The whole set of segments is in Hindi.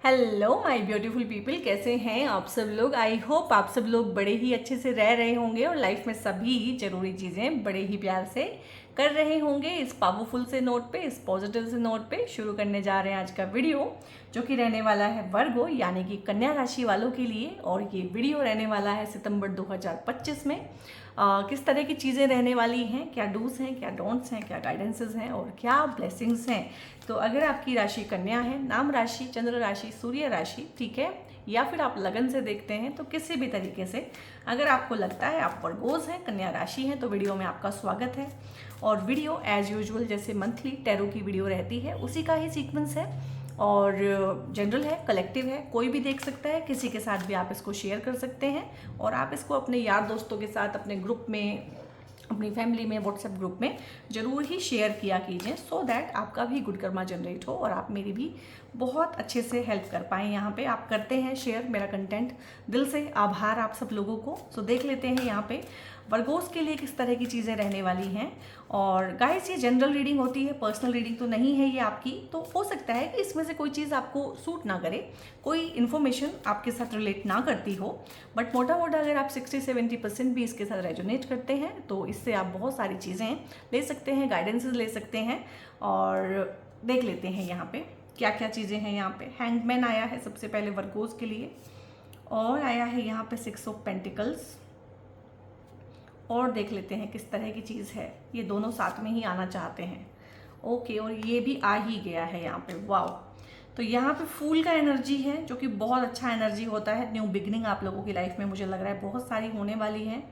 हेलो माय ब्यूटीफुल पीपल, कैसे हैं आप सब लोग। आई होप आप सब लोग बड़े ही अच्छे से रह रहे होंगे और लाइफ में सभी जरूरी चीज़ें बड़े ही प्यार से कर रहे होंगे। इस पावरफुल से नोट पे, इस पॉजिटिव से नोट पे शुरू करने जा रहे हैं आज का वीडियो, जो कि रहने वाला है वर्गो यानी कि कन्या राशि वालों के लिए। और ये वीडियो रहने वाला है सितंबर 2025 में। किस तरह की चीज़ें रहने वाली हैं, क्या डूज हैं, क्या डोंट्स हैं, क्या गाइडेंसेस हैं और क्या ब्लेसिंग्स हैं। तो अगर आपकी राशि कन्या है, नाम राशि, चंद्र राशि, सूर्य राशि, ठीक है, या फिर आप लगन से देखते हैं, तो किसी भी तरीके से अगर आपको लगता है आप वर्गोज हैं, कन्या राशि हैं, तो वीडियो में आपका स्वागत है। और वीडियो एज यूजुअल जैसे मंथली टैरो की वीडियो रहती है उसी का ही सीक्वेंस है और जनरल है, कलेक्टिव है, कोई भी देख सकता है, किसी के साथ भी आप इसको शेयर कर सकते हैं। और आप इसको अपने यार दोस्तों के साथ, अपने ग्रुप में, अपनी फैमिली में, व्हाट्सएप ग्रुप में ज़रूर ही शेयर किया कीजिए, सो दैट आपका भी गुड कर्मा जनरेट हो और आप मेरी भी बहुत अच्छे से हेल्प कर पाएँ। यहाँ पे आप करते हैं शेयर मेरा कंटेंट, दिल से आभार आप सब लोगों को। सो देख लेते हैं यहाँ पे वर्गोस के लिए किस तरह की चीज़ें रहने वाली हैं। और गाइस, ये जनरल रीडिंग होती है, पर्सनल रीडिंग तो नहीं है ये आपकी। तो हो सकता है कि इसमें से कोई चीज़ आपको सूट ना करे, कोई इन्फॉर्मेशन आपके साथ रिलेट ना करती हो, बट मोटा मोटा अगर आप 60-70% भी इसके साथ रेजोनेट करते हैं तो इससे आप बहुत सारी चीज़ें ले सकते हैं, गाइडेंसेस ले सकते हैं। और देख लेते हैं यहाँ पे क्या क्या चीज़ें हैं। यहाँ पे हैंगमैन आया है सबसे पहले वर्गोस के लिए, और आया है यहाँ पे 6 ऑफ पेंटिकल्स। और देख लेते हैं किस तरह की चीज़ है, ये दोनों साथ में ही आना चाहते हैं। ओके, और ये भी आ ही गया है यहाँ पे, वाओ। तो यहाँ पे फूल का एनर्जी है, जो कि बहुत अच्छा एनर्जी होता है। न्यू बिगनिंग आप लोगों की लाइफ में मुझे लग रहा है बहुत सारी होने वाली हैं।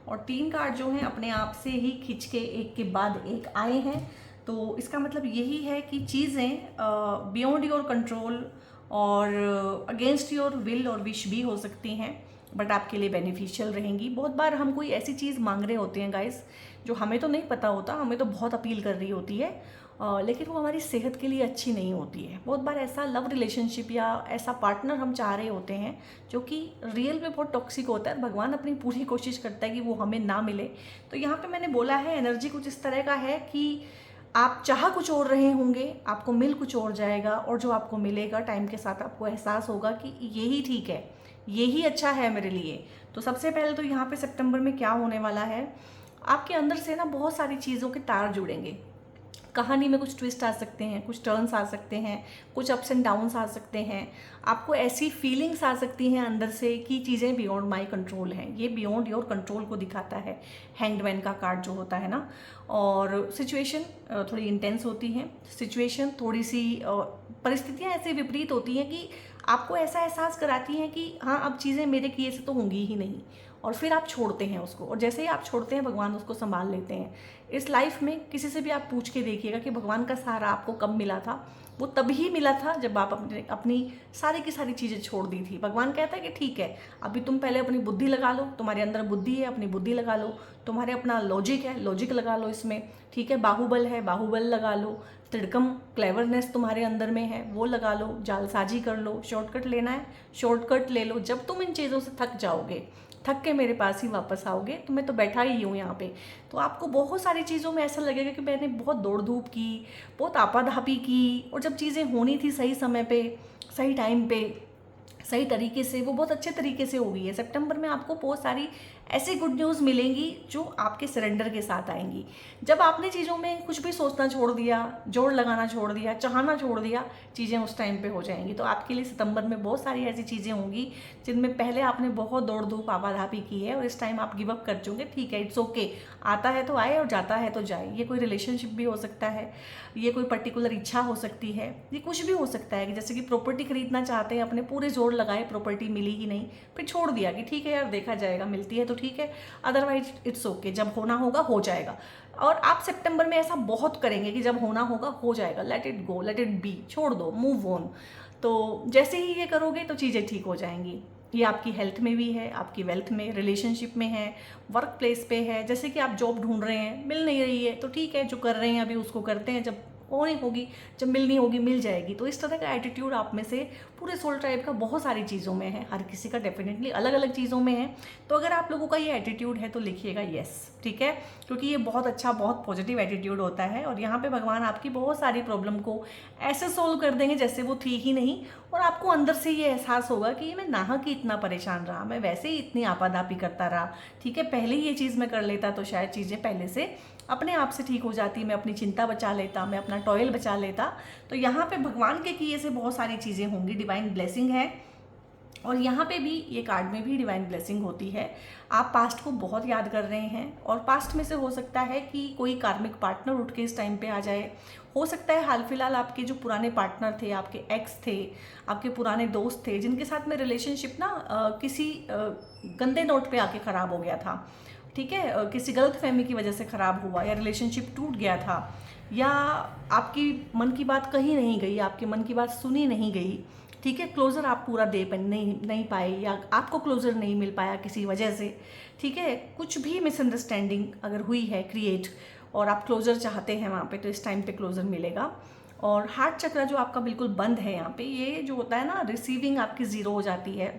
और 3 कार्ड जो हैं अपने आप से ही खिंच के एक के बाद एक आए हैं। तो इसका मतलब यही है कि चीज़ें बियॉन्ड योर कंट्रोल और अगेंस्ट योर विल और विश भी हो सकती हैं, बट आपके लिए बेनिफिशियल रहेंगी। बहुत बार हम कोई ऐसी चीज़ मांग रहे होते हैं गाइस, जो हमें तो नहीं पता होता, हमें तो बहुत अपील कर रही होती है, लेकिन वो हमारी सेहत के लिए अच्छी नहीं होती है। बहुत बार ऐसा लव रिलेशनशिप या ऐसा पार्टनर हम चाह रहे होते हैं जो कि रियल में बहुत टॉक्सिक होता है। भगवान अपनी पूरी कोशिश करता है कि वो हमें ना मिले। तो यहाँ पे मैंने बोला है एनर्जी कुछ इस तरह का है कि आप चाह कुछ और रहे होंगे, आपको मिल कुछ और जाएगा, और जो आपको मिलेगा टाइम के साथ आपको एहसास होगा कि यही ठीक है, यही अच्छा है मेरे लिए। तो सबसे पहले तो यहाँ पे सितंबर में क्या होने वाला है, आपके अंदर से ना बहुत सारी चीज़ों के तार जुड़ेंगे। कहानी में कुछ ट्विस्ट आ सकते हैं, कुछ टर्न्स आ सकते हैं, कुछ अप्स एंड डाउन्स आ सकते हैं। आपको ऐसी फीलिंग्स आ सकती हैं अंदर से कि चीज़ें बियॉन्ड माई कंट्रोल हैं। ये बियॉन्ड योर कंट्रोल को दिखाता है हैंगमैन का कार्ड जो होता है ना। और सिचुएशन थोड़ी इंटेंस होती हैं, सिचुएशन थोड़ी सी परिस्थितियाँ ऐसे विपरीत होती हैं कि आपको ऐसा एहसास कराती हैं कि हाँ, अब चीज़ें मेरे किए से तो होंगी ही नहीं, और फिर आप छोड़ते हैं उसको। और जैसे ही आप छोड़ते हैं, भगवान उसको संभाल लेते हैं। इस लाइफ में किसी से भी आप पूछ के देखिएगा कि भगवान का सहारा आपको कब मिला था। वो तभी मिला था जब आप अपनी सारी की सारी चीज़ें छोड़ दी थी। भगवान कहता है कि ठीक है, अभी तुम पहले अपनी बुद्धि लगा लो, तुम्हारे अंदर बुद्धि है, अपनी बुद्धि लगा लो। तुम्हारे अपना लॉजिक है, लॉजिक लगा लो इसमें, ठीक है। बाहुबल है, बाहुबल लगा लो। तिड़कम, क्लेवरनेस तुम्हारे अंदर में है, वो लगा लो। जालसाजी कर लो, शॉर्टकट लेना है, शॉर्टकट ले लो। जब तुम इन चीज़ों से थक जाओगे, थक के मेरे पास ही वापस आओगे, तो मैं तो बैठा ही हूँ यहाँ पे। तो आपको बहुत सारी चीज़ों में ऐसा लगेगा कि मैंने बहुत दौड़ धूप की, बहुत आपाधापी की, और जब चीज़ें होनी थी सही समय पे, सही टाइम पे, सही तरीके से, वो बहुत अच्छे तरीके से हो गई है। सितंबर में आपको बहुत सारी ऐसी गुड न्यूज़ मिलेंगी जो आपके सरेंडर के साथ आएंगी। जब आपने चीज़ों में कुछ भी सोचना छोड़ दिया, जोड़ लगाना छोड़ दिया, चाहना छोड़ दिया, चीज़ें उस टाइम पे हो जाएंगी। तो आपके लिए सितंबर में बहुत सारी ऐसी चीज़ें होंगी जिनमें पहले आपने बहुत दौड़ धूप आपाधापी की है, और इस टाइम आप गिव अप कर चुके। ठीक है, इट्स ओके, आता है तो आए और जाता है तो जाए। ये कोई रिलेशनशिप भी हो सकता है, ये कोई पर्टिकुलर इच्छा हो सकती है, ये कुछ भी हो सकता है कि जैसे कि प्रॉपर्टी खरीदना चाहते हैं, अपने पूरे जोर लगाए, प्रॉपर्टी मिली ही नहीं, फिर छोड़ दिया कि ठीक है यार, देखा जाएगा, मिलती है तो ठीक है, अदरवाइज इट्स ओके, जब होना होगा हो जाएगा। और आप सितंबर में ऐसा बहुत करेंगे कि जब होना होगा हो जाएगा, let it go, let it be, छोड़ दो, मूव ऑन। तो जैसे ही ये करोगे तो चीज़ें ठीक हो जाएंगी। ये आपकी हेल्थ में भी है, आपकी वेल्थ में, रिलेशनशिप में है, वर्क प्लेस पे है। जैसे कि आप जॉब ढूंढ रहे हैं, मिल नहीं रही है, तो ठीक है, जो कर रहे हैं अभी उसको करते हैं, जब वो नहीं होगी, जब मिलनी होगी मिल जाएगी। तो इस तरह का एटीट्यूड आप में से पूरे सोल ट्राइब का बहुत सारी चीज़ों में है, हर किसी का डेफिनेटली अलग अलग चीज़ों में है। तो अगर आप लोगों का ये एटीट्यूड है तो लिखिएगा येस, ठीक है, क्योंकि ये बहुत अच्छा, बहुत पॉजिटिव एटीट्यूड होता है। और यहाँ पे भगवान आपकी बहुत सारी प्रॉब्लम को ऐसे सोल्व कर देंगे जैसे वो थी ही नहीं, और आपको अंदर से ये एहसास होगा कि मैं नाहक ही इतना परेशान रहा, मैं वैसे ही इतनी आपादापी करता रहा, ठीक है, पहले ही ये चीज़ मैं कर लेता तो शायद चीज़ें पहले से अपने आप से ठीक हो जाती, मैं अपनी चिंता बचा लेता, मैं अपना टॉयल बचा लेता। तो यहाँ पे भगवान के किए से बहुत सारी चीज़ें होंगी, डिवाइन ब्लेसिंग है। और यहाँ पे भी ये कार्ड में भी डिवाइन ब्लेसिंग होती है। आप पास्ट को बहुत याद कर रहे हैं और पास्ट में से हो सकता है कि कोई कार्मिक पार्टनर उठ के इस टाइम पे आ जाए। हो सकता है हाल फिलहाल आपके जो पुराने पार्टनर थे, आपके एक्स थे, आपके पुराने दोस्त थे, जिनके साथ में रिलेशनशिप ना किसी गंदे नोट पे आके ख़राब हो गया था, ठीक है, किसी गलत फहमी की वजह से ख़राब हुआ, या रिलेशनशिप टूट गया था, या आपकी मन की बात कही नहीं गई, आपके मन की बात सुनी नहीं गई, ठीक है, क्लोज़र आप पूरा दे नहीं पाए, या आपको क्लोज़र नहीं मिल पाया किसी वजह से, ठीक है, कुछ भी मिसअंडरस्टैंडिंग अगर हुई है क्रिएट और आप क्लोज़र चाहते हैं वहाँ पे, तो इस टाइम पे क्लोज़र मिलेगा। और हार्ट चक्र जो आपका बिल्कुल बंद है यहाँ पे, ये जो होता है ना, रिसीविंग आपकी ज़ीरो हो जाती है,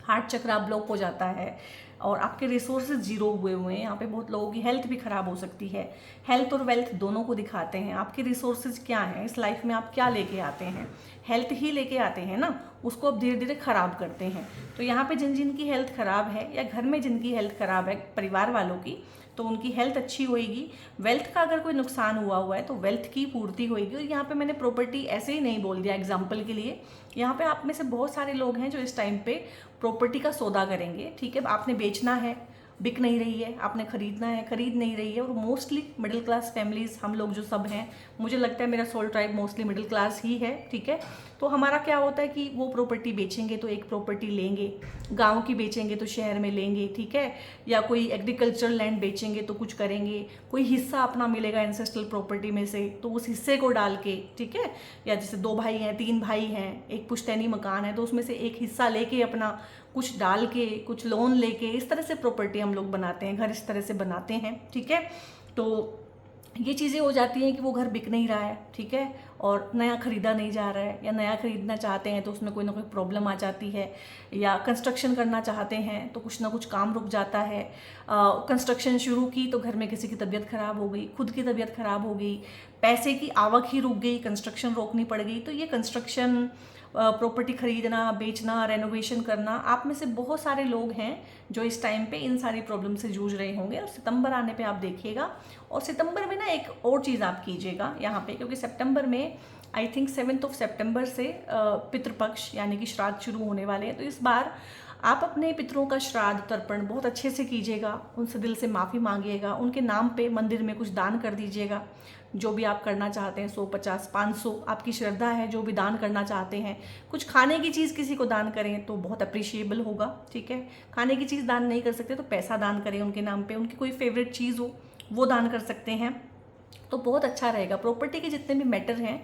हार्ट चक्र ब्लॉक हो जाता है और आपके रिसोर्सेज जीरो हुए हुए हैं। यहाँ पे बहुत लोगों की हेल्थ भी ख़राब हो सकती है, हेल्थ और वेल्थ दोनों को दिखाते हैं। आपके रिसोर्सेज क्या हैं इस लाइफ में, आप क्या लेके आते हैं, हेल्थ ही लेके आते हैं ना, उसको अब धीरे धीरे ख़राब करते हैं। तो यहाँ पे जिनकी हेल्थ ख़राब है, या घर में जिनकी हेल्थ ख़राब है परिवार वालों की, तो उनकी हेल्थ अच्छी होएगी। वेल्थ का अगर कोई नुकसान हुआ है तो वेल्थ की पूर्ति होएगी। और यहाँ पे मैंने प्रॉपर्टी ऐसे ही नहीं बोल दिया एग्जाम्पल के लिए, यहाँ पे आप में से बहुत सारे लोग हैं जो इस टाइम पे प्रॉपर्टी का सौदा करेंगे, ठीक है, आपने बेचना है, बिक नहीं रही है, आपने खरीदना है, खरीद नहीं रही है। और मोस्टली मिडिल क्लास फैमिलीज़ हम लोग जो सब हैं, मुझे लगता है मेरा soul tribe mostly middle class ही है, ठीक है। तो हमारा क्या होता है कि वो प्रॉपर्टी बेचेंगे तो एक प्रॉपर्टी लेंगे, गांव की बेचेंगे तो शहर में लेंगे, ठीक है, या कोई एग्रीकल्चरल लैंड बेचेंगे तो कुछ करेंगे, कोई हिस्सा अपना मिलेगा एंसेस्ट्रल प्रॉपर्टी में से तो उस हिस्से को डाल के, ठीक है, या जैसे 2 भाई हैं, 3 भाई हैं, एक पुश्तैनी मकान है तो उसमें से एक हिस्सा लेके अपना कुछ डाल के, कुछ लोन लेके, इस तरह से प्रॉपर्टी हम लोग बनाते हैं, घर इस तरह से बनाते हैं, ठीक है। तो ये चीज़ें हो जाती हैं कि वो घर बिक नहीं रहा है, ठीक है, और नया ख़रीदा नहीं जा रहा है, या नया ख़रीदना चाहते हैं तो उसमें कोई ना कोई प्रॉब्लम आ जाती है, या कंस्ट्रक्शन करना चाहते हैं तो कुछ ना कुछ काम रुक जाता है। कंस्ट्रक्शन शुरू की तो घर में किसी की तबीयत ख़राब हो गई, खुद की तबीयत ख़राब हो गई, पैसे की आवक ही रुक गई, कंस्ट्रक्शन रोकनी पड़ गई। तो ये कंस्ट्रक्शन, प्रॉपर्टी खरीदना, बेचना, रेनोवेशन करना, आप में से बहुत सारे लोग हैं जो इस टाइम पे इन सारी प्रॉब्लम से जूझ रहे होंगे। और सितंबर आने पे आप देखिएगा, और सितंबर में ना एक और चीज़ आप कीजिएगा यहाँ पे, क्योंकि सितंबर में आई थिंक 7 सितंबर से पितृपक्ष यानी कि श्राद्ध शुरू होने वाले हैं। तो इस बार आप अपने पितरों का श्राद्ध तर्पण बहुत अच्छे से कीजिएगा, उनसे दिल से माफ़ी मांगिएगा, उनके नाम पे मंदिर में कुछ दान कर दीजिएगा, जो भी आप करना चाहते हैं, 100, 50, 500 आपकी श्रद्धा है, जो भी दान करना चाहते हैं। कुछ खाने की चीज़ किसी को दान करें तो बहुत अप्रिशिएबल होगा, ठीक है। खाने की चीज़ दान नहीं कर सकते तो पैसा दान करें उनके नाम पे, उनकी कोई फेवरेट चीज़ हो वो दान कर सकते हैं, तो बहुत अच्छा रहेगा। प्रॉपर्टी के जितने भी मैटर हैं,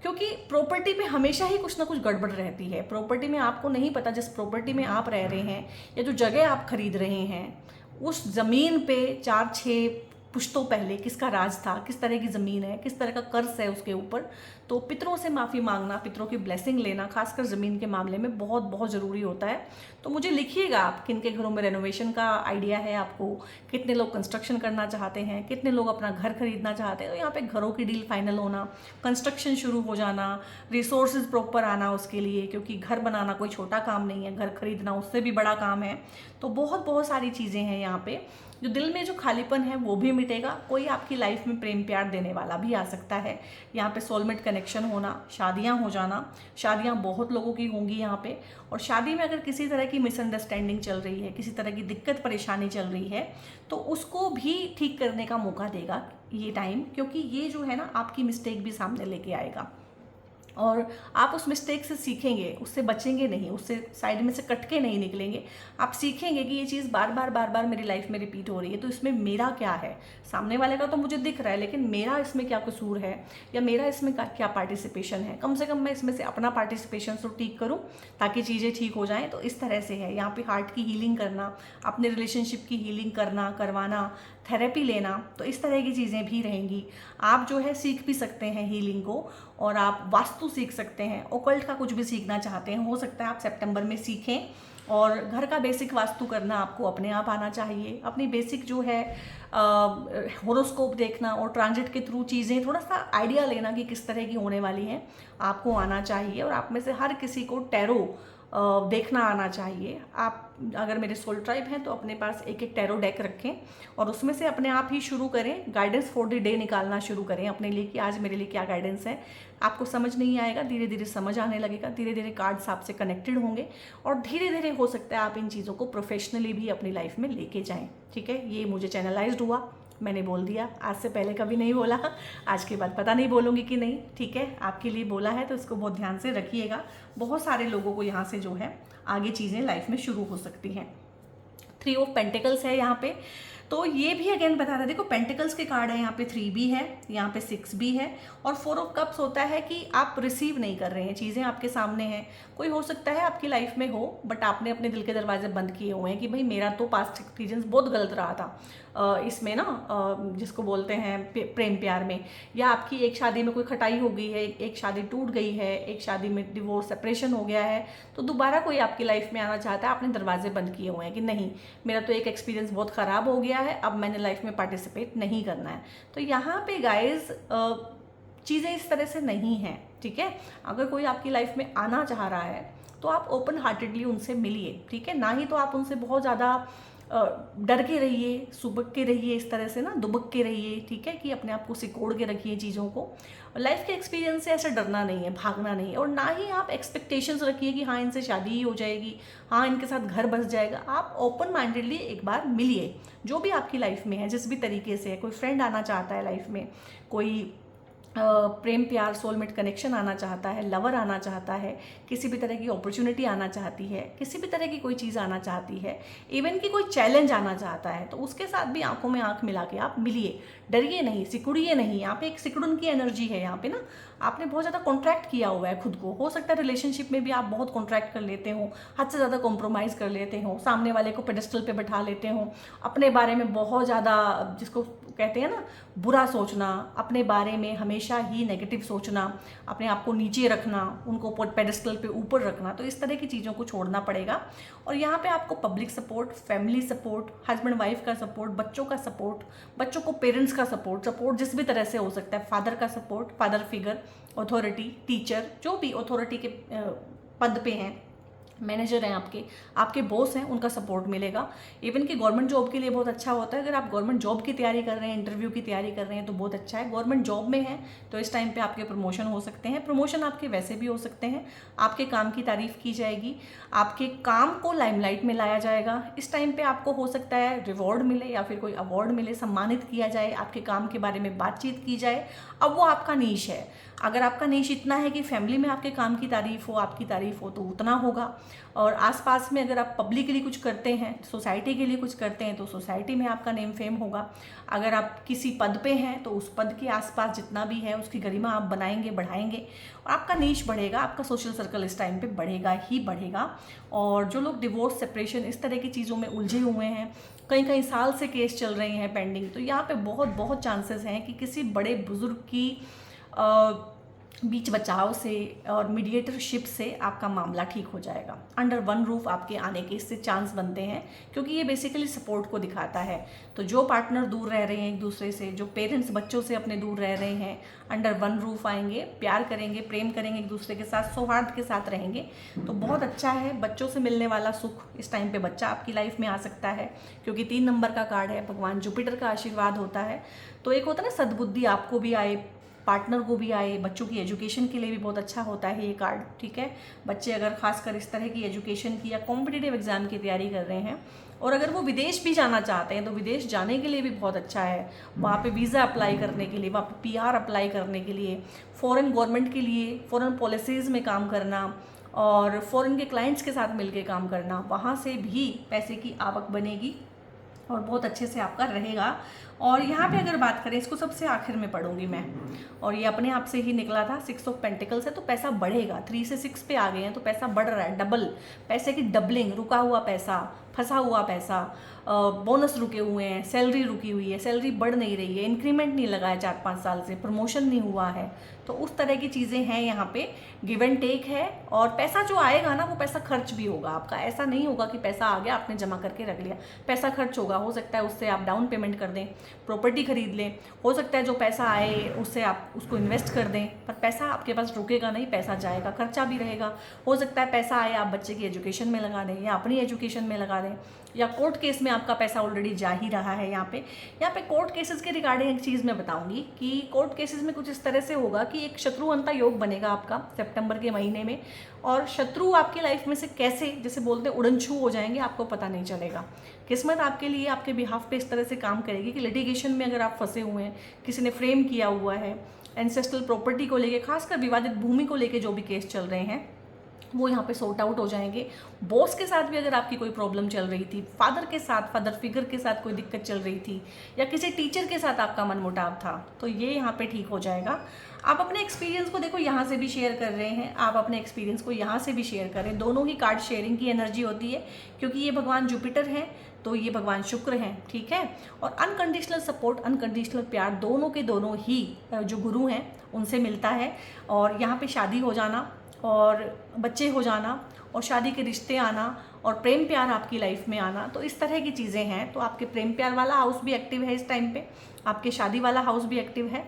क्योंकि प्रॉपर्टी में हमेशा ही कुछ ना कुछ गड़बड़ रहती है। प्रॉपर्टी में आपको नहीं पता, जिस प्रॉपर्टी में आप रह रहे हैं या जो जगह आप खरीद रहे हैं, उस ज़मीन पे 4-6 पुश्तों पहले किसका राज था, किस तरह की ज़मीन है, किस तरह का कर्ज है उसके ऊपर। तो पितरों से माफ़ी मांगना, पितरों की ब्लेसिंग लेना, खासकर ज़मीन के मामले में बहुत बहुत ज़रूरी होता है। तो मुझे लिखिएगा आप किन के घरों में रेनोवेशन का आइडिया है आपको, कितने लोग कंस्ट्रक्शन करना चाहते हैं, कितने लोग अपना घर खरीदना चाहते हैं। तो यहाँ पे घरों की डील फाइनल होना, कंस्ट्रक्शन शुरू हो जाना, रिसोर्सेज प्रॉपर आना उसके लिए, क्योंकि घर बनाना कोई छोटा काम नहीं है, घर खरीदना उससे भी बड़ा काम है। तो बहुत बहुत सारी चीज़ें हैं यहाँ पे। जो दिल में जो खालीपन है वो भी मिटेगा, कोई आपकी लाइफ में प्रेम प्यार देने वाला भी आ सकता है। यहाँ पे सोलमेट कनेक्शन होना, शादियाँ हो जाना, शादियाँ बहुत लोगों की होंगी यहाँ पे। और शादी में अगर किसी तरह की मिसअंडरस्टैंडिंग चल रही है, किसी तरह की दिक्कत परेशानी चल रही है, तो उसको भी ठीक करने का मौका देगा ये टाइम, क्योंकि ये जो है ना आपकी मिस्टेक भी सामने लेके आएगा। और आप उस मिस्टेक से सीखेंगे, उससे बचेंगे नहीं, उससे साइड में से कट के नहीं निकलेंगे। आप सीखेंगे कि ये चीज़ बार बार मेरी लाइफ में रिपीट हो रही है, तो इसमें मेरा क्या है। सामने वाले का तो मुझे दिख रहा है, लेकिन मेरा इसमें क्या कसूर है या मेरा इसमें क्या पार्टिसिपेशन है। कम से कम मैं इसमें से अपना पार्टिसिपेशन तो ठीक करूँ ताकि चीज़ें ठीक हो जाएँ। तो इस तरह से है यहाँ पे हार्ट की हीलिंग करना, अपने रिलेशनशिप की हीलिंग करवाना, थेरेपी लेना, तो इस तरह की चीज़ें भी रहेंगी। आप जो है सीख भी सकते हैं हीलिंग को, और आप वास्तु सीख सकते हैं। ओकल्ट का कुछ भी सीखना चाहते हैं, हो सकता है आप सितंबर में सीखें। और घर का बेसिक वास्तु करना आपको अपने आप आना चाहिए। अपनी बेसिक जो है होरोस्कोप देखना और ट्रांजिट के थ्रू चीज़ें थोड़ा सा आइडिया लेना कि किस तरह की होने वाली हैं, आपको आना चाहिए। और आप में से हर किसी को टैरो देखना आना चाहिए। आप अगर मेरे सोल ट्राइब हैं तो अपने पास एक एक टैरो डेक रखें और उसमें से अपने आप ही शुरू करें, गाइडेंस फॉर द डे निकालना शुरू करें अपने लिए कि आज मेरे लिए क्या गाइडेंस है। आपको समझ नहीं आएगा, धीरे धीरे समझ आने लगेगा, धीरे धीरे कार्ड्स आपसे कनेक्टेड होंगे और धीरे धीरे हो सकता है आप इन चीज़ों को प्रोफेशनली भी अपनी लाइफ में लेके जाएँ। ठीक है, ये मुझे चैनलाइज्ड हुआ, मैंने बोल दिया। आज से पहले कभी नहीं बोला, आज के बाद पता नहीं बोलूँगी कि नहीं। ठीक है, आपके लिए बोला है तो इसको बहुत ध्यान से रखिएगा। बहुत सारे लोगों को यहाँ से जो है आगे चीज़ें लाइफ में शुरू हो सकती हैं। 3 ऑफ पेंटिकल्स है यहाँ पे, तो ये भी अगेन बता रहा, देखो पेंटिकल्स के कार्ड है यहाँ पे, 3 भी है, यहाँ पे 6 भी है, और 4 ऑफ कप्स होता है कि आप रिसीव नहीं कर रहे हैं, चीज़ें आपके सामने हैं। कोई हो सकता है आपकी लाइफ में हो, बट आपने अपने दिल के दरवाजे बंद किए हुए हैं कि भाई मेरा तो पास्ट एक्सपीरियंस बहुत गलत रहा था इसमें ना, जिसको बोलते हैं प्रेम प्यार में, या आपकी एक शादी में कोई खटाई हो गई है, एक शादी टूट गई है, एक शादी में डिवोर्स सेपरेशन हो गया है, तो दोबारा कोई आपकी लाइफ में आना चाहता है, आपने दरवाजे बंद किए हुए हैं कि नहीं मेरा तो एक एक्सपीरियंस बहुत ख़राब हो गया है, अब मैंने लाइफ में पार्टिसिपेट नहीं करना है। तो यहाँ पे गाइज चीज़ें इस तरह से नहीं हैं। ठीक है, अगर कोई आपकी लाइफ में आना चाह रहा है तो आप ओपन हार्टेडली उनसे मिलिए। ठीक है, ना ही तो आप उनसे बहुत ज़्यादा डर के रहिए, सुबक के रहिए, इस तरह से ना दुबक के रहिए। ठीक है, कि अपने आप को सिकोड़ के रखिए चीज़ों को। लाइफ के एक्सपीरियंस से ऐसे डरना नहीं है, भागना नहीं है, और ना ही आप एक्सपेक्टेशंस रखिए कि हाँ इनसे शादी ही हो जाएगी, हाँ इनके साथ घर बस जाएगा। आप ओपन माइंडेडली एक बार मिलिए, जो भी आपकी लाइफ में है, जिस भी तरीके से है। कोई फ्रेंड आना चाहता है लाइफ में, कोई प्रेम प्यार सोलमेट कनेक्शन आना चाहता है, लवर आना चाहता है, किसी भी तरह की अपॉर्चुनिटी आना चाहती है, किसी भी तरह की कोई चीज़ आना चाहती है, इवन कि कोई चैलेंज आना चाहता है, तो उसके साथ भी आंखों में आंख मिला के आप मिलिए। डरिए नहीं, सिकुड़िए नहीं। यहाँ पे एक सिकुड़न की एनर्जी है। यहाँ पे ना आपने बहुत ज़्यादा कॉन्ट्रैक्ट किया हुआ है खुद को। हो सकता है रिलेशनशिप में भी आप बहुत कॉन्ट्रैक्ट कर लेते हो, हद से ज़्यादा कॉम्प्रोमाइज़ कर लेते हो, सामने वाले को पेडेस्टल पे बैठा लेते हो, अपने बारे में बहुत ज़्यादा, जिसको कहते हैं ना बुरा सोचना, अपने बारे में हमेशा ही नेगेटिव सोचना, अपने आप को नीचे रखना, उनको पेडेस्टल पे ऊपर रखना। तो इस तरह की चीज़ों को छोड़ना पड़ेगा। और यहाँ पे आपको public support, family support, husband wife का सपोर्ट, बच्चों का सपोर्ट, बच्चों को पेरेंट्स का सपोर्ट जिस भी तरह से हो सकता है, फादर का support, father figure, authority, teacher, जो भी अथॉरिटी के पद पे हैं, मैनेजर हैं आपके बॉस हैं, उनका सपोर्ट मिलेगा। इवन कि गवर्नमेंट जॉब के लिए बहुत अच्छा होता है। अगर आप गवर्नमेंट जॉब की तैयारी कर रहे हैं, इंटरव्यू की तैयारी कर रहे हैं, तो बहुत अच्छा है। गवर्नमेंट जॉब में हैं तो इस टाइम पे आपके प्रमोशन हो सकते हैं। प्रमोशन आपके वैसे भी हो सकते हैं, आपके काम की तारीफ की जाएगी, आपके काम को लाइमलाइट में लाया जाएगा। इस टाइम पे आपको हो सकता है रिवॉर्ड मिले या फिर कोई अवार्ड मिले, सम्मानित किया जाए, आपके काम के बारे में बातचीत की जाए। अब वो आपका नीश है। अगर आपका नीश इतना है कि फैमिली में आपके काम की तारीफ हो, आपकी तारीफ हो, तो उतना होगा। और आसपास में अगर आप पब्लिकली कुछ करते हैं, सोसाइटी के लिए कुछ करते हैं, तो सोसाइटी में आपका नेम फेम होगा। अगर आप किसी पद पे हैं तो उस पद के आसपास जितना भी है उसकी गरिमा आप बनाएंगे, बढ़ाएंगे, और आपका नीश बढ़ेगा, आपका सोशल सर्कल इस टाइम पे बढ़ेगा ही बढ़ेगा। और जो लोग डिवोर्स, सेपरेशन, इस तरह की चीज़ों में उलझे हुए हैं, कई कई साल से केस चल रहे हैं पेंडिंग, तो यहाँ पे बहुत बहुत चांसेस हैं कि किसी बड़े बुजुर्ग की बीच बचाव से और मीडिएटरशिप से आपका मामला ठीक हो जाएगा। अंडर वन रूफ आपके आने के इससे चांस बनते हैं, क्योंकि ये बेसिकली सपोर्ट को दिखाता है। तो जो पार्टनर दूर रह रहे हैं एक दूसरे से, जो पेरेंट्स बच्चों से अपने दूर रह रहे हैं, अंडर वन रूफ आएंगे, प्यार करेंगे, प्रेम करेंगे, एक दूसरे के साथ सौहार्द के साथ रहेंगे, तो बहुत अच्छा है। बच्चों से मिलने वाला सुख, इस टाइम पे बच्चा आपकी लाइफ में आ सकता है, क्योंकि 3 नंबर का कार्ड है, भगवान जुपिटर का आशीर्वाद होता है। तो एक होता है ना सद्बुद्धि आपको भी आए, पार्टनर को भी आए, बच्चों की एजुकेशन के लिए भी बहुत अच्छा होता है ये कार्ड, ठीक है। बच्चे अगर खासकर इस तरह की एजुकेशन की या कॉम्पिटिटिव एग्जाम की तैयारी कर रहे हैं और अगर वो विदेश भी जाना चाहते हैं तो विदेश जाने के लिए भी बहुत अच्छा है। वहाँ पे वीज़ा अप्लाई करने के लिए, वहाँ पे पीआर अप्लाई करने के लिए, फॉरेन गवर्नमेंट के लिए, फॉरेन पॉलिसीज़ में काम करना और फॉरेन के क्लाइंट्स के साथ मिलके काम करना, वहाँ से भी पैसे की आवक बनेगी और बहुत अच्छे से आपका रहेगा। और यहाँ पे अगर बात करें, इसको सबसे आखिर में पढ़ूंगी मैं, और ये अपने आप से ही निकला था 6 ऑफ पेंटिकल्स है, तो पैसा बढ़ेगा। 3 से 6 पे आ गए हैं तो पैसा बढ़ रहा है, डबल पैसे की डबलिंग, रुका हुआ पैसा, फंसा हुआ पैसा, बोनस रुके हुए हैं, सैलरी रुकी हुई है, सैलरी बढ़ नहीं रही है, इंक्रीमेंट नहीं लगा है 4-5 साल से, प्रमोशन नहीं हुआ है, तो उस तरह की चीज़ें हैं यहाँ पे, गिव एंड टेक है। और पैसा जो आएगा ना वो पैसा खर्च भी होगा आपका, ऐसा नहीं होगा कि पैसा आ गया आपने जमा करके रख लिया, पैसा खर्च होगा। हो सकता है उससे आप डाउन पेमेंट कर दें, प्रॉपर्टी खरीद लें, हो सकता है जो पैसा आए उससे आप उसको इन्वेस्ट कर दें, पर पैसा आपके पास रुकेगा नहीं, पैसा जाएगा, खर्चा भी रहेगा। हो सकता है पैसा आए आप बच्चे की एजुकेशन में लगा दें या अपनी एजुकेशन में लगा दें, या कोर्ट केस में आपका पैसा ऑलरेडी जा ही रहा है। यहाँ पे कोर्ट केसेस के रिगार्डिंग एक चीज़ मैं बताऊंगी कि कोर्ट केसेस में कुछ इस तरह से होगा कि एक शत्रुअंता योग बनेगा आपका सितंबर के महीने में, और शत्रु आपकी लाइफ में से कैसे, जैसे बोलते हैं, उड़नछू हो जाएंगे, आपको पता नहीं चलेगा। किस्मत आपके लिए आपके बिहाफ पे इस तरह से काम करेगी कि लिटिगेशन में अगर आप फंसे हुए हैं, किसी ने फ्रेम किया हुआ है, एंसेस्ट्रल प्रॉपर्टी को लेके, खासकर विवादित भूमि को लेके जो भी केस चल रहे हैं वो यहाँ पे सॉर्ट आउट हो जाएंगे। बॉस के साथ भी अगर आपकी कोई प्रॉब्लम चल रही थी, फादर के साथ, फादर फिगर के साथ कोई दिक्कत चल रही थी, या किसी टीचर के साथ आपका मनमुटाव था, तो ये यहाँ पे ठीक हो जाएगा। आप अपने एक्सपीरियंस को देखो यहाँ से भी शेयर कर रहे हैं, आप अपने एक्सपीरियंस को यहाँ से भी शेयर करें। दोनों ही कार्ड शेयरिंग की एनर्जी होती है, क्योंकि ये भगवान जुपिटर हैं तो ये भगवान शुक्र हैं, ठीक है। और अनकंडीशनल सपोर्ट, अनकंडीशनल प्यार दोनों के दोनों ही जो गुरु हैं उनसे मिलता है। और यहाँ पे शादी हो जाना और बच्चे हो जाना और शादी के रिश्ते आना और प्रेम प्यार आपकी लाइफ में आना, तो इस तरह की चीज़ें हैं। तो आपके प्रेम प्यार वाला हाउस भी एक्टिव है इस टाइम पे, आपके शादी वाला हाउस भी एक्टिव है,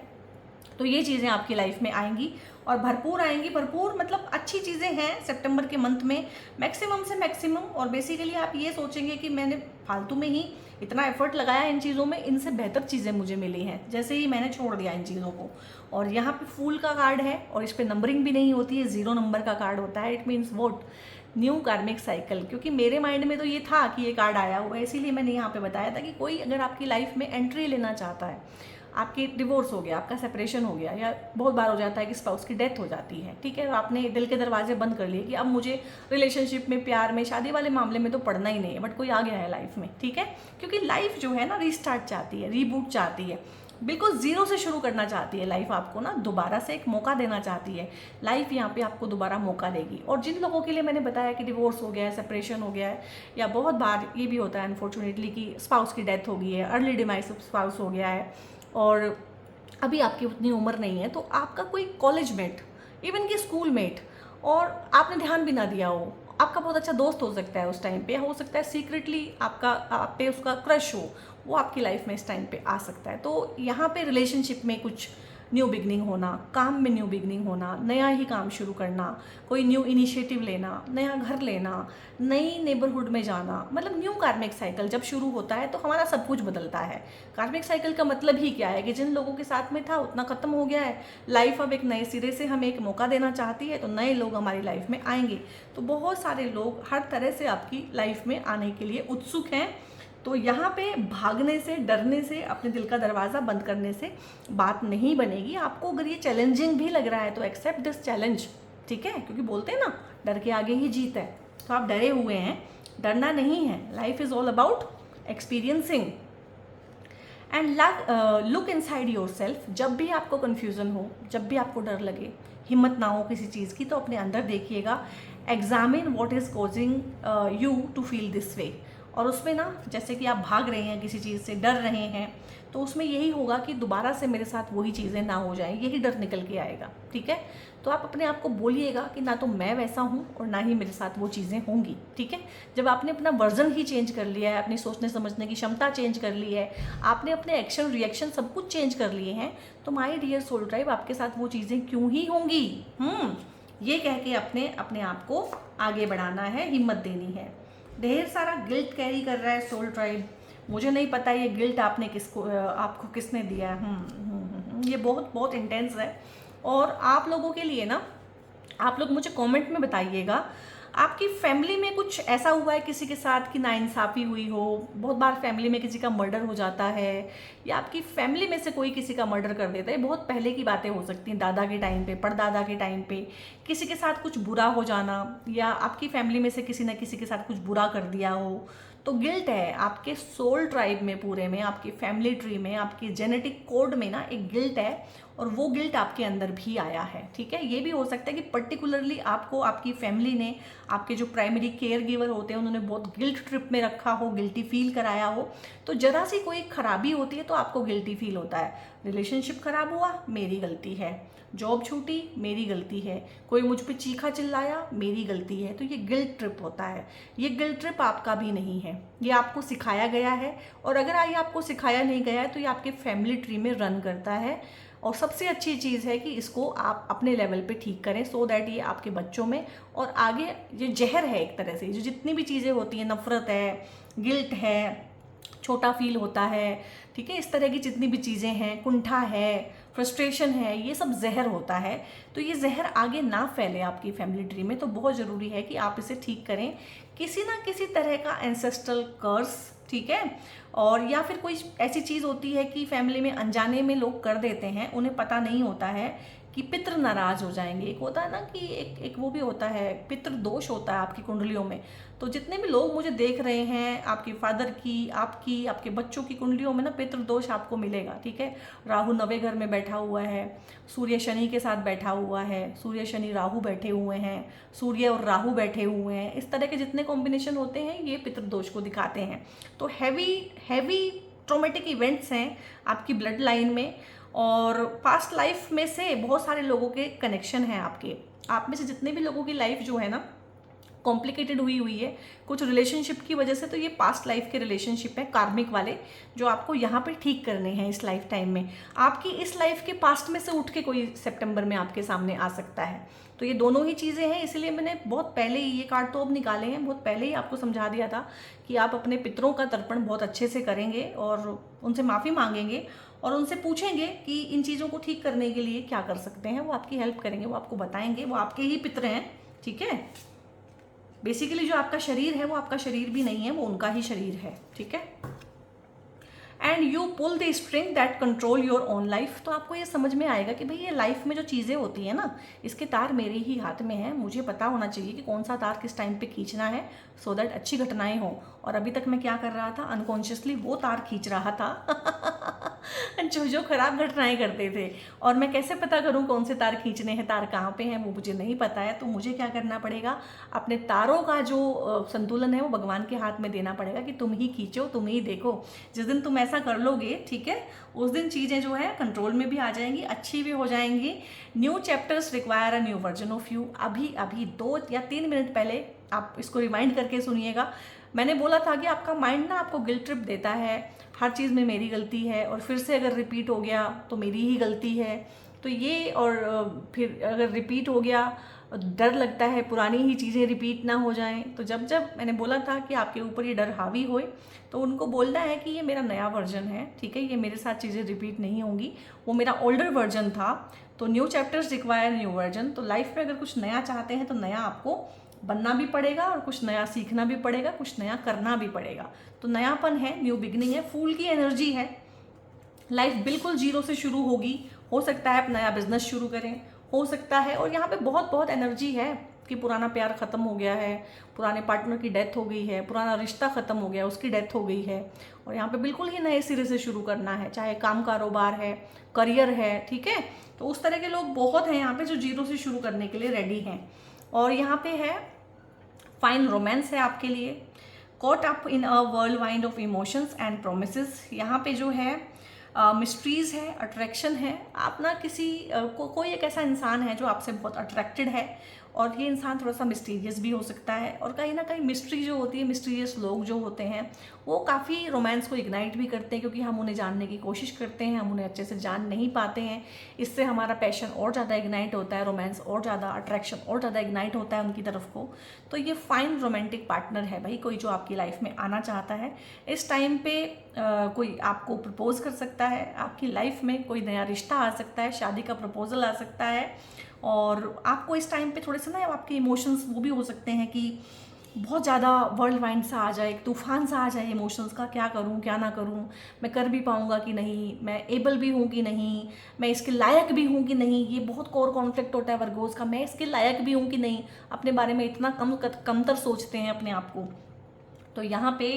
तो ये चीज़ें आपकी लाइफ में आएंगी और भरपूर आएंगी। भरपूर मतलब अच्छी चीज़ें हैं सितंबर के मंथ में, मैक्सिमम से मैक्सिमम। और बेसिकली आप ये सोचेंगे कि मैंने फालतू में ही इतना एफर्ट लगाया इन चीज़ों में, इनसे बेहतर चीज़ें मुझे मिली हैं, जैसे ही मैंने छोड़ दिया इन चीज़ों को। और यहाँ पे फूल का कार्ड है और इस पर नंबरिंग भी नहीं होती है, 0 नंबर का कार्ड होता है। इट मीन्स वोट न्यू कार्मिक साइकिल, क्योंकि मेरे माइंड में तो ये था कि ये कार्ड आया हुआ है, इसीलिए मैंने यहाँ पे बताया था कि कोई अगर आपकी लाइफ में एंट्री लेना चाहता है, आपकी डिवोर्स हो गया, आपका सेपरेशन हो गया, या बहुत बार हो जाता है कि स्पाउस की डेथ हो जाती है, ठीक है, तो आपने दिल के दरवाजे बंद कर लिए कि अब मुझे रिलेशनशिप में, प्यार में, शादी वाले मामले में तो पढ़ना ही नहीं है, बट कोई आ गया है लाइफ में, ठीक है। क्योंकि लाइफ जो है ना रीस्टार्ट चाहती है, रीबूट चाहती है, बिल्कुल जीरो से शुरू करना चाहती है लाइफ, आपको ना दोबारा से एक मौका देना चाहती है लाइफ, यहाँ पे आपको दोबारा मौका देगी। और जिन लोगों के लिए मैंने बताया कि डिवोर्स हो गया है, सेपरेशन हो गया है, या बहुत बार ये भी होता है अनफॉर्चुनेटली कि स्पाउस की डेथ हो गई है, अर्ली डिमाइस ऑफ स्पाउस हो गया है, और अभी आपकी उतनी उम्र नहीं है, तो आपका कोई कॉलेज मेट, इवन कि स्कूल मेट, और आपने ध्यान भी ना दिया हो, आपका बहुत अच्छा दोस्त हो सकता है उस टाइम पे, हो सकता है सीक्रेटली आपका आप पे उसका क्रश हो, वो आपकी लाइफ में इस टाइम पे आ सकता है। तो यहाँ पे रिलेशनशिप में कुछ न्यू बिगनिंग होना, काम में न्यू बिगनिंग होना, नया ही काम शुरू करना, कोई न्यू इनिशिएटिव लेना, नया घर लेना, नई नेबरहुड में जाना, मतलब न्यू कार्मिक साइकिल जब शुरू होता है तो हमारा सब कुछ बदलता है। कार्मिक साइकिल का मतलब ही क्या है कि जिन लोगों के साथ में था उतना खत्म हो गया है, लाइफ अब एक नए सिरे से हमें एक मौका देना चाहती है, तो नए लोग हमारी लाइफ में आएंगे। तो बहुत सारे लोग हर तरह से आपकी लाइफ में आने के लिए उत्सुक हैं। तो यहाँ पे भागने से, डरने से, अपने दिल का दरवाज़ा बंद करने से बात नहीं बनेगी। आपको अगर ये चैलेंजिंग भी लग रहा है तो एक्सेप्ट दिस चैलेंज, ठीक है, क्योंकि बोलते हैं ना डर के आगे ही जीत है, तो आप डरे हुए हैं, डरना नहीं है। Life is all about experiencing and look inside your self. जब भी आपको कन्फ्यूज़न हो, जब भी आपको डर लगे, हिम्मत ना हो किसी चीज़ की, तो अपने अंदर देखिएगा, examine what is causing you to feel this way. और उसमें ना, जैसे कि आप भाग रहे हैं किसी चीज़ से, डर रहे हैं, तो उसमें यही होगा कि दोबारा से मेरे साथ वही चीज़ें ना हो जाएं, यही डर निकल के आएगा, ठीक है। तो आप अपने आप को बोलिएगा कि ना तो मैं वैसा हूँ और ना ही मेरे साथ वो चीज़ें होंगी, ठीक है। जब आपने अपना वर्जन ही चेंज कर लिया है, अपनी सोचने समझने की क्षमता चेंज कर ली है, आपने अपने एक्शन रिएक्शन सब कुछ चेंज कर लिए हैं, तो माय डियर सोल ट्राइब, आपके साथ वो चीज़ें क्यों ही होंगी। ये कह के अपने आप को आगे बढ़ाना है, हिम्मत देनी है। ढेर सारा गिल्ट कैरी कर रहा है सोल ट्राइब, मुझे नहीं पता ये गिल्ट आपको किसने दिया है। ये बहुत बहुत इंटेंस है। और आप लोगों के लिए ना, आप लोग मुझे कमेंट में बताइएगा, आपकी फैमिली में कुछ ऐसा हुआ है किसी के साथ कि नाइंसाफ़ी हुई हो। बहुत बार फैमिली में किसी का मर्डर हो जाता है, या आपकी फैमिली में से कोई किसी का मर्डर कर देता है। बहुत पहले की बातें हो सकती हैं, दादा के टाइम पे, परदादा के टाइम पे किसी के साथ कुछ बुरा हो जाना, या आपकी फैमिली में से किसी न किसी के साथ कुछ बुरा कर दिया हो। तो गिल्ट है आपके सोल ट्राइब में, पूरे में, आपकी फैमिली ट्री में, आपकी जेनेटिक कोड में ना एक गिल्ट है, और वो गिल्ट आपके अंदर भी आया है। ठीक है, ये भी हो सकता है कि पर्टिकुलरली आपको आपकी फैमिली ने, आपके जो प्राइमरी केयर गिवर होते हैं, उन्होंने बहुत गिल्ट ट्रिप में रखा हो, गिल्टी फील कराया हो। तो जरा सी कोई खराबी होती है तो आपको गिल्टी फील होता है। रिलेशनशिप खराब हुआ, मेरी गलती है। जॉब छूटी, मेरी गलती है। कोई मुझ पे चीखा चिल्लाया, मेरी गलती है। तो ये गिल्ट ट्रिप होता है। ये गिल्ट ट्रिप आपका भी नहीं है, ये आपको सिखाया गया है। और अगर ये आपको सिखाया नहीं गया है तो ये आपके फैमिली ट्री में रन करता है। और सबसे अच्छी चीज़ है कि इसको आप अपने लेवल पे ठीक करें, सो दैट ये आपके बच्चों में और आगे, ये जहर है एक तरह से, जो जितनी भी चीज़ें होती हैं, नफ़रत है, गिल्ट है, छोटा फील होता है, ठीक है, इस तरह की जितनी भी चीज़ें हैं, कुंठा है, फ्रस्ट्रेशन है, ये सब जहर होता है। तो ये जहर आगे ना फैले आपकी फैमिली ट्री में, तो बहुत ज़रूरी है कि आप इसे ठीक करें। किसी ना किसी तरह का एंसेस्ट्रल कर्स, ठीक है, और या फिर कोई ऐसी चीज़ होती है कि फैमिली में अनजाने में लोग कर देते हैं, उन्हें पता नहीं होता है कि पितृ नाराज हो जाएंगे। एक होता है ना कि एक वो भी होता है, पितृ दोष होता है आपकी कुंडलियों में। तो जितने भी लोग मुझे देख रहे हैं, आपके फादर की, आपकी, आपके बच्चों की कुंडलियों में ना पितृ दोष आपको मिलेगा। ठीक है, राहु नवे घर में बैठा हुआ है, सूर्य शनि के साथ बैठा हुआ है, सूर्य शनि राहु बैठे हुए हैं, सूर्य और राहु बैठे हुए हैं, इस तरह के जितने कॉम्बिनेशन होते हैं ये पितृदोष को दिखाते हैं। तो हैवी ट्रॉमेटिक इवेंट्स हैं आपकी ब्लड लाइन में, और पास्ट लाइफ में से बहुत सारे लोगों के कनेक्शन हैं आपके। आप में से जितने भी लोगों की लाइफ जो है ना कॉम्प्लिकेटेड हुई है कुछ रिलेशनशिप की वजह से, तो ये पास्ट लाइफ के रिलेशनशिप है, कार्मिक वाले, जो आपको यहाँ पे ठीक करने हैं इस लाइफ टाइम में। आपकी इस लाइफ के पास्ट में से उठ के कोई सितंबर में आपके सामने आ सकता है। तो ये दोनों ही चीज़ें हैं, इसलिए मैंने बहुत पहले ही ये कार्ड तो अब निकाले हैं, बहुत पहले ही आपको समझा दिया था कि आप अपने पितरों का तर्पण बहुत अच्छे से करेंगे और उनसे माफ़ी मांगेंगे और उनसे पूछेंगे कि इन चीज़ों को ठीक करने के लिए क्या कर सकते हैं। वो आपकी हेल्प करेंगे, वो आपको बताएंगे, वो आपके ही पितर हैं। ठीक है, बेसिकली जो आपका शरीर है वो आपका शरीर भी नहीं है, वो उनका ही शरीर है। ठीक है, and you pull the string that control your own life. तो आपको ये समझ में आएगा कि भाई ये लाइफ में जो चीज़ें होती हैं ना, इसके तार मेरे ही हाथ में हैं। मुझे पता होना चाहिए कि कौन सा तार किस टाइम पे खींचना है, सो दैट अच्छी घटनाएं हो। और अभी तक मैं क्या कर रहा था, अनकॉन्शियसली वो तार खींच रहा था जो खराब घटनाएं करते थे। और मैं कैसे पता करूं कौन से तार खींचने हैं, तार कहाँ पे हैं, वो मुझे नहीं पता है। तो मुझे क्या करना पड़ेगा, अपने तारों का जो संतुलन है वो भगवान के हाथ में देना पड़ेगा कि तुम ही खींचो, तुम ही देखो। जिस दिन तुम ऐसा कर लोगे, ठीक है, उस दिन चीज़ें जो है कंट्रोल में भी आ जाएंगी, अच्छी भी हो जाएंगी। New chapters require a new version of you. अभी 2 या 3 मिनट पहले आप इसको रिमाइंड करके सुनिएगा। मैंने बोला था कि आपका माइंड ना आपको गिल्ट ट्रिप देता है, हर चीज़ में मेरी गलती है, और फिर से अगर रिपीट हो गया तो मेरी ही गलती है। तो ये, और फिर अगर रिपीट हो गया, डर लगता है पुरानी ही चीज़ें रिपीट ना हो जाएं। तो जब जब मैंने बोला था कि आपके ऊपर ये डर हावी होए, तो उनको बोलना है कि ये मेरा नया वर्जन है, ठीक है, ये मेरे साथ चीज़ें रिपीट नहीं होंगी, वो मेरा ओल्डर वर्जन था। तो new chapters require new version. तो लाइफ में अगर कुछ नया चाहते हैं तो नया आपको बनना भी पड़ेगा, और कुछ नया सीखना भी पड़ेगा, कुछ नया करना भी पड़ेगा। तो नयापन है, न्यू बिगनिंग है, फूल की एनर्जी है। लाइफ बिल्कुल जीरो से शुरू होगी। हो सकता है आप नया बिजनेस शुरू करें, हो सकता है, और यहाँ पे बहुत बहुत एनर्जी है कि पुराना प्यार ख़त्म हो गया है, पुराने पार्टनर की डेथ हो गई है, पुराना रिश्ता ख़त्म हो गया, उसकी डेथ हो गई है, और यहाँ पे बिल्कुल ही नए सिरे से शुरू करना है, चाहे काम कारोबार है, करियर है। ठीक है, तो उस तरह के लोग बहुत हैं यहाँ पे जो जीरो से शुरू करने के लिए रेडी हैं। और यहाँ पे है फाइन रोमांस है आपके लिए। Caught up in a world wind of emotions and promises. यहाँ पे जो है मिस्ट्रीज़ है, अट्रैक्शन है। आप ना किसी कोई एक ऐसा इंसान है जो आपसे बहुत अट्रैक्टेड है, और ये इंसान थोड़ा सा मिस्टीरियस भी हो सकता है, और कहीं ना कहीं मिस्ट्री जो होती है, मिस्टीरियस लोग जो होते हैं वो काफ़ी रोमांस को इग्नाइट भी करते हैं, क्योंकि हम उन्हें जानने की कोशिश करते हैं, हम उन्हें अच्छे से जान नहीं पाते हैं। इससे हमारा पैशन और ज़्यादा इग्नाइट होता है, रोमांस और ज़्यादा, अट्रैक्शन और ज़्यादा इग्नाइट होता है उनकी तरफ को। तो ये फाइन रोमांटिक पार्टनर है भाई, कोई जो आपकी लाइफ में आना चाहता है। इस टाइम पे कोई आपको प्रपोज कर सकता है, आपकी लाइफ में कोई नया रिश्ता आ सकता है, शादी का प्रपोजल आ सकता है। और आपको इस टाइम पे थोड़े से ना आपके इमोशंस वो भी हो सकते हैं कि बहुत ज़्यादा वर्ल्ड वाइड सा आ जाए, एक तूफान सा आ जाए इमोशंस का, क्या करूँ क्या ना करूँ, मैं कर भी पाऊँगा कि नहीं, मैं एबल भी हूँ कि नहीं, मैं इसके लायक भी हूँ कि नहीं। ये बहुत कोर कॉन्फ्लिक्ट होता है वर्गोज का, मैं इसके लायक भी हूँ कि नहीं। अपने बारे में इतना कमतर सोचते हैं अपने आप को। तो यहाँ पे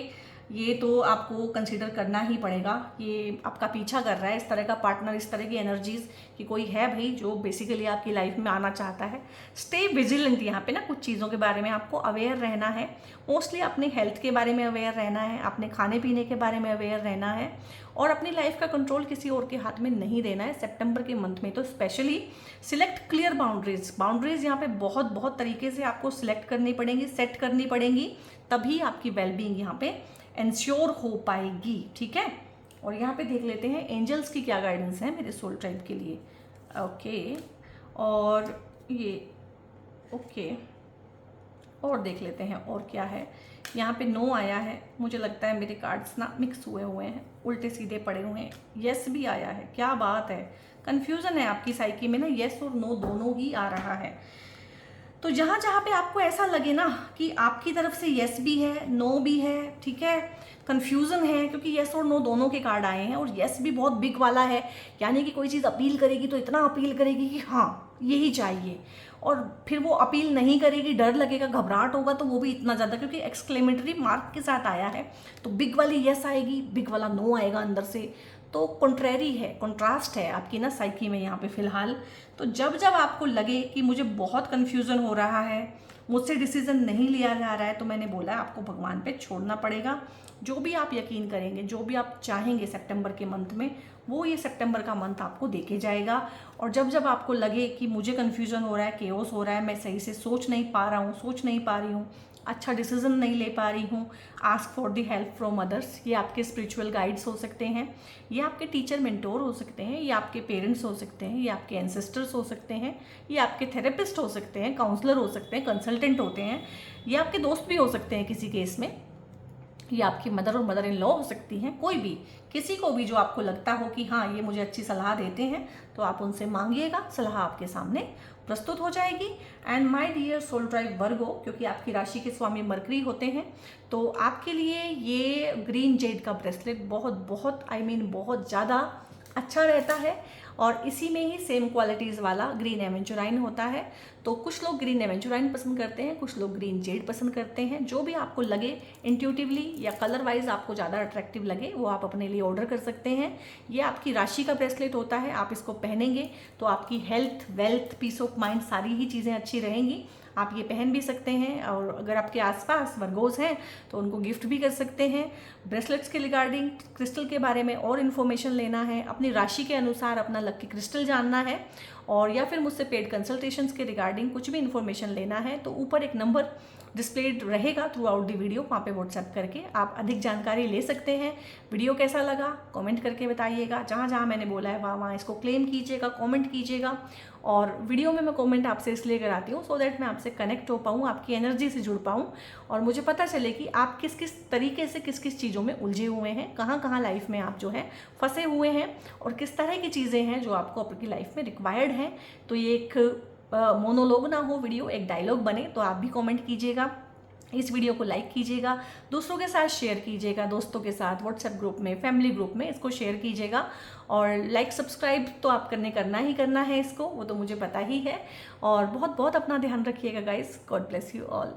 ये तो आपको कंसीडर करना ही पड़ेगा, ये आपका पीछा कर रहा है इस तरह का पार्टनर, इस तरह की एनर्जीज कि कोई है भाई जो बेसिकली आपकी लाइफ में आना चाहता है। स्टे विजिलेंट, यहाँ पे ना कुछ चीज़ों के बारे में आपको अवेयर रहना है। मोस्टली अपने हेल्थ के बारे में अवेयर रहना है, अपने खाने पीने के बारे में अवेयर रहना है, और अपनी लाइफ का कंट्रोल किसी और के हाथ में नहीं देना है सितंबर के मंथ में। तो स्पेशली सिलेक्ट क्लियर बाउंड्रीज यहाँ पे बहुत बहुत तरीके से आपको सिलेक्ट करनी पड़ेंगी, सेट करनी पड़ेंगी, तभी आपकी वेलबींग यहाँ पे इंश्योर हो पाएगी। ठीक है, और यहाँ पे देख लेते हैं एंजल्स की क्या गाइडेंस है मेरे सोल ट्राइब के लिए। ओके, और ये ओके, और देख लेते हैं और क्या है। यहाँ पे नो आया है, मुझे लगता है मेरे कार्ड्स ना मिक्स हुए हैं, उल्टे सीधे पड़े हुए हैं। यस भी आया है, क्या बात है, कन्फ्यूज़न है आपकी साइकी में ना, यस और नो दोनों ही आ रहा है। तो जहाँ जहाँ पे आपको ऐसा लगे ना कि आपकी तरफ से यस भी है, नो भी है, ठीक है, कन्फ्यूज़न है, क्योंकि यस और नो दोनों के कार्ड आए हैं, और यस भी बहुत बिग वाला है, यानी कि कोई चीज़ अपील करेगी तो इतना अपील करेगी कि हाँ यही चाहिए, और फिर वो अपील नहीं करेगी, डर लगेगा, घबराहट होगा, तो वो भी इतना ज़्यादा, क्योंकि एक्सक्लेमेटरी मार्क के साथ आया है। तो बिग वाली यस आएगी, बिग वाला नो आएगा अंदर से। तो कॉन्ट्रेरी है, कॉन्ट्रास्ट है आपकी ना साइकी में यहाँ पे फिलहाल। तो जब जब आपको लगे कि मुझे बहुत कन्फ्यूज़न हो रहा है, मुझसे डिसीजन नहीं लिया जा रहा है, तो मैंने बोला आपको भगवान पे छोड़ना पड़ेगा। जो भी आप यकीन करेंगे, जो भी आप चाहेंगे सितंबर के मंथ में, वो ये सितंबर का मंथ आपको देके जाएगा। और जब जब आपको लगे कि मुझे कन्फ्यूज़न हो रहा है, केओस हो रहा है, मैं सही से सोच नहीं पा रहा हूँ, सोच नहीं पा रही हूँ, अच्छा डिसीजन नहीं ले पा रही हूँ, ask for the help from others. ये आपके स्पिरिचुअल गाइड्स हो सकते हैं, ये आपके टीचर मेंटोर हो सकते हैं, ये आपके पेरेंट्स हो सकते हैं, ये आपके एंसेस्टर्स हो सकते हैं, ये आपके थेरेपिस्ट हो सकते हैं, काउंसलर हो सकते हैं, कंसल्टेंट होते हैं, ये आपके दोस्त भी हो सकते हैं किसी केस में, ये आपकी मदर और मदर इन लॉ हो सकती हैं, कोई भी, किसी को भी जो आपको लगता हो कि हाँ ये मुझे अच्छी सलाह देते हैं, तो आप उनसे मांगिएगा, सलाह आपके सामने प्रस्तुत हो जाएगी। And my dear soul tribe Virgo, क्योंकि आपकी राशि के स्वामी मरकरी होते हैं, तो आपके लिए ये ग्रीन जेड का ब्रेसलेट बहुत बहुत बहुत ज़्यादा अच्छा रहता है, और इसी में ही सेम क्वालिटीज़ वाला ग्रीन एवेंचुराइन होता है। तो कुछ लोग ग्रीन एवेंचुराइन पसंद करते हैं, कुछ लोग ग्रीन जेड पसंद करते हैं। जो भी आपको लगे इंट्यूटिवली या कलर वाइज आपको ज़्यादा अट्रैक्टिव लगे, वो आप अपने लिए ऑर्डर कर सकते हैं। ये आपकी राशि का ब्रेसलेट होता है, आप इसको पहनेंगे तो आपकी health, wealth, peace of mind सारी ही चीज़ें अच्छी रहेंगी। आप ये पहन भी सकते हैं, और अगर आपके आसपास वर्गोज हैं तो उनको गिफ्ट भी कर सकते हैं। ब्रेसलेट्स के रिगार्डिंग क्रिस्टल के बारे में और इन्फॉर्मेशन लेना है, अपनी राशि के अनुसार अपना लकी क्रिस्टल जानना है, और या फिर मुझसे पेड कंसल्टेशंस के रिगार्डिंग कुछ भी इन्फॉर्मेशन लेना है, तो ऊपर एक नंबर डिस्प्लेड रहेगा थ्रू आउट द वीडियो, वहाँ पे व्हाट्सएप करके आप अधिक जानकारी ले सकते हैं। वीडियो कैसा लगा कमेंट करके बताइएगा, जहाँ जहाँ मैंने बोला है वहाँ इसको क्लेम कीजिएगा, कमेंट कीजिएगा। और वीडियो में मैं कमेंट आपसे इसलिए कराती हूँ सो दैट मैं आपसे कनेक्ट हो पाऊँ, आपकी एनर्जी से जुड़ पाऊँ, और मुझे पता चले कि आप किस किस तरीके से किस किस चीज़ों में उलझे हुए हैं, कहाँ कहाँ लाइफ में आप जो है फंसे हुए हैं, और किस तरह की चीज़ें हैं जो आपको आपकी लाइफ में रिक्वायर्ड हैं। तो ये एक मोनोलॉग ना हो वीडियो, एक डायलॉग बने। तो आप भी कमेंट कीजिएगा, इस वीडियो को लाइक कीजिएगा, दूसरों के साथ शेयर कीजिएगा, दोस्तों के साथ व्हाट्सएप ग्रुप में, फैमिली ग्रुप में इसको शेयर कीजिएगा। और लाइक सब्सक्राइब तो आप करना ही करना है इसको, वो तो मुझे पता ही है। और बहुत बहुत अपना ध्यान रखिएगा guys. God bless you all.